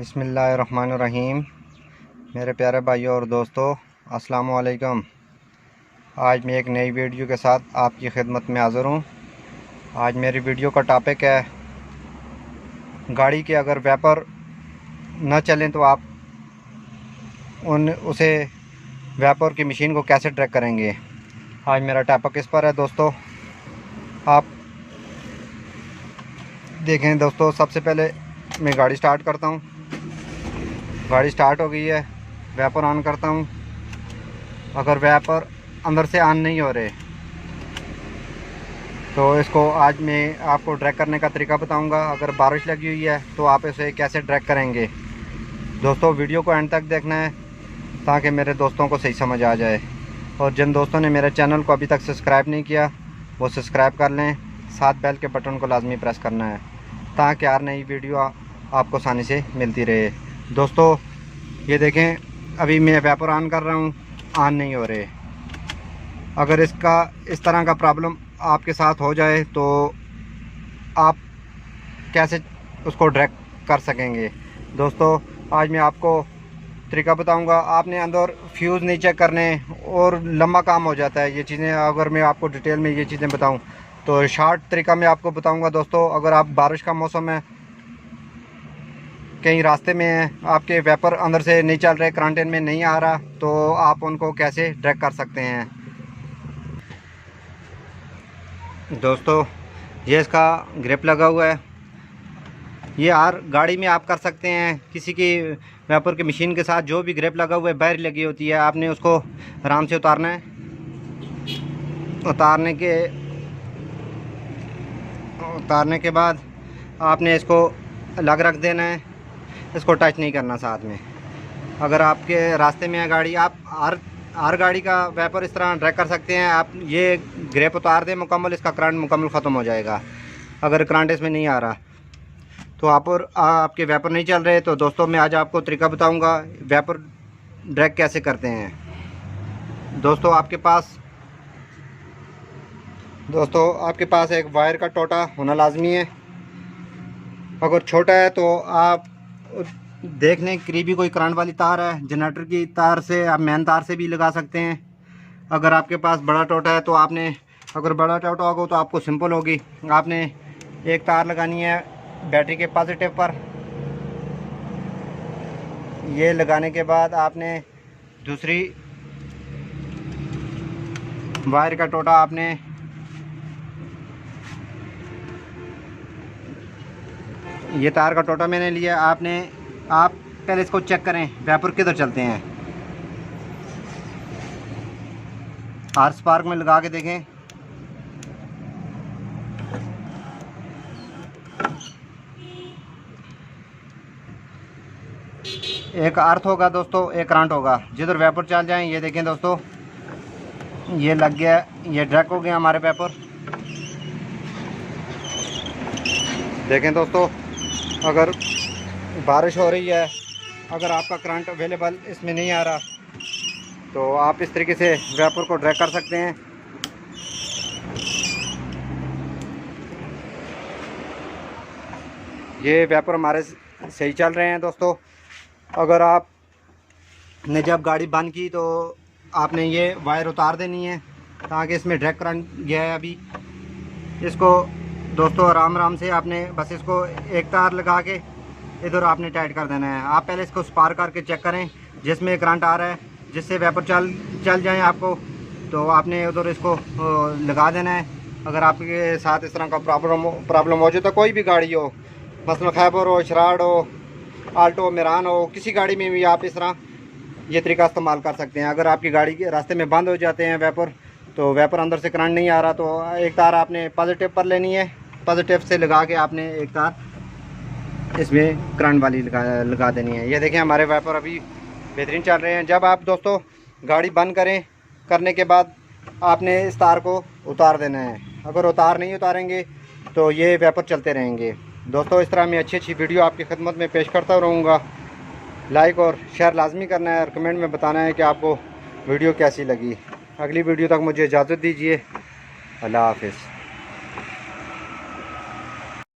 बिस्मिल्लाहिर्रहमानिर्रहीम। मेरे प्यारे भाइयों और दोस्तों, अस्सलाम वालेकुम। आज मैं एक नई वीडियो के साथ आपकी खिदमत में हाज़िर हूँ। आज मेरी वीडियो का टॉपिक है, गाड़ी के अगर वाइपर न चलें तो आप उसे वाइपर की मशीन को कैसे ट्रैक करेंगे। आज मेरा टॉपिक इस पर है दोस्तों। आप देखें दोस्तों, सबसे पहले मैं गाड़ी स्टार्ट करता हूँ। गाड़ी स्टार्ट हो गई है, वाइपर ऑन करता हूँ। अगर वाइपर अंदर से ऑन नहीं हो रहे तो इसको आज मैं आपको ड्रैग करने का तरीका बताऊंगा। अगर बारिश लगी हुई है तो आप इसे कैसे ड्रैग करेंगे। दोस्तों वीडियो को एंड तक देखना है ताकि मेरे दोस्तों को सही समझ आ जाए। और जिन दोस्तों ने मेरे चैनल को अभी तक सब्सक्राइब नहीं किया वो सब्सक्राइब कर लें, साथ बेल के बटन को लाजमी प्रेस करना है ताकि हर नई वीडियो आपको आसानी से मिलती रहे। दोस्तों ये देखें, अभी मैं वाइपर ऑन कर रहा हूँ, ऑन नहीं हो रहे। अगर इस तरह का प्रॉब्लम आपके साथ हो जाए तो आप कैसे उसको ड्रैग कर सकेंगे। दोस्तों आज मैं आपको तरीका बताऊंगा। आपने अंदर फ्यूज़ नहीं चेक करने और लंबा काम हो जाता है ये चीज़ें। अगर मैं आपको डिटेल में ये चीज़ें बताऊं तो शॉर्ट तरीका मैं आपको बताऊंगा। दोस्तों अगर आप बारिश का मौसम है, कहीं रास्ते में है, आपके वाइपर अंदर से नहीं चल रहे, क्रांटेन में नहीं आ रहा, तो आप उनको कैसे ड्रैग कर सकते हैं। दोस्तों ये इसका ग्रिप लगा हुआ है, ये हर गाड़ी में आप कर सकते हैं। किसी की वाइपर की मशीन के साथ जो भी ग्रिप लगा हुआ है, बैर लगी होती है, आपने उसको आराम से उतारना है। उतारने के बाद आपने इसको अलग रख देना है, इसको टच नहीं करना साथ में। अगर आपके रास्ते में है गाड़ी, आप हर गाड़ी का वाइपर इस तरह ड्रैग कर सकते हैं। आप ये ग्रिप उतार दें मुकम्मल, इसका करंट मुकम्मल ख़त्म हो जाएगा। अगर करंट इसमें नहीं आ रहा तो आपके वाइपर नहीं चल रहे, तो दोस्तों मैं आज आपको तरीका बताऊंगा वाइपर ड्रैग कैसे करते हैं। दोस्तों आपके पास एक वायर का टोटा होना लाजमी है। अगर छोटा है तो आप देख लें, करीबी कोई करंट वाली तार है, जनरेटर की तार से आप मेन तार से भी लगा सकते हैं। अगर आपके पास बड़ा टोटा है तो अगर बड़ा टोटा होगा तो आपको सिंपल होगी। आपने एक तार लगानी है बैटरी के पॉजिटिव पर। ये लगाने के बाद आपने दूसरी वायर का टोटा ये तार का टोटा मैंने लिया। आप पहले इसको चेक करें वाइपर किधर चलते हैं। आर स्पार्क में लगा के देखें। एक अर्थ होगा दोस्तों, एक करंट होगा, जिधर वाइपर चल जाएं। ये देखें दोस्तों, ये लग गया, ये ड्रैग हो गया हमारे वाइपर। देखें दोस्तों, अगर बारिश हो रही है, अगर आपका करंट अवेलेबल इसमें नहीं आ रहा तो आप इस तरीके से वाइपर को ड्रैग कर सकते हैं। ये वाइपर हमारे सही चल रहे हैं दोस्तों। अगर आपने जब गाड़ी बंद की तो आपने ये वायर उतार देनी है ताकि इसमें ड्रैग करंट गया है। अभी इसको दोस्तों आराम से आपने बस इसको एक तार लगा के इधर आपने टाइट कर देना है। आप पहले इसको स्पार्क करके चेक करें जिसमें करंट आ रहा है, जिससे वाइपर चल जाए आपको, तो आपने उधर इसको लगा देना है। अगर आपके साथ इस तरह का प्रॉब्लम हो जाए तो कोई भी गाड़ी हो, मसलन खैबर हो, शराड हो, आल्टो, मेरान हो, किसी गाड़ी में भी आप इस तरह ये तरीका इस्तेमाल कर सकते हैं। अगर आपकी गाड़ी के रास्ते में बंद हो जाते हैं वाइपर, तो वाइपर अंदर से करंट नहीं आ रहा, तो एक तार आपने पॉजिटिव पर लेनी है, पॉजिटिव से लगा के आपने एक तार इसमें करंट वाली लगा देनी है। ये देखें हमारे वाइपर अभी बेहतरीन चल रहे हैं। जब आप दोस्तों गाड़ी बंद करने के बाद आपने इस तार को उतार देना है। अगर नहीं उतारेंगे तो ये वाइपर चलते रहेंगे। दोस्तों इस तरह मैं अच्छी वीडियो आपकी खिदमत में पेश करता रहूँगा। लाइक और शेयर लाजमी करना है और कमेंट में बताना है कि आपको वीडियो कैसी लगी। अगली वीडियो तक मुझे इजाज़त दीजिए। अल्लाह हाफ़िज़।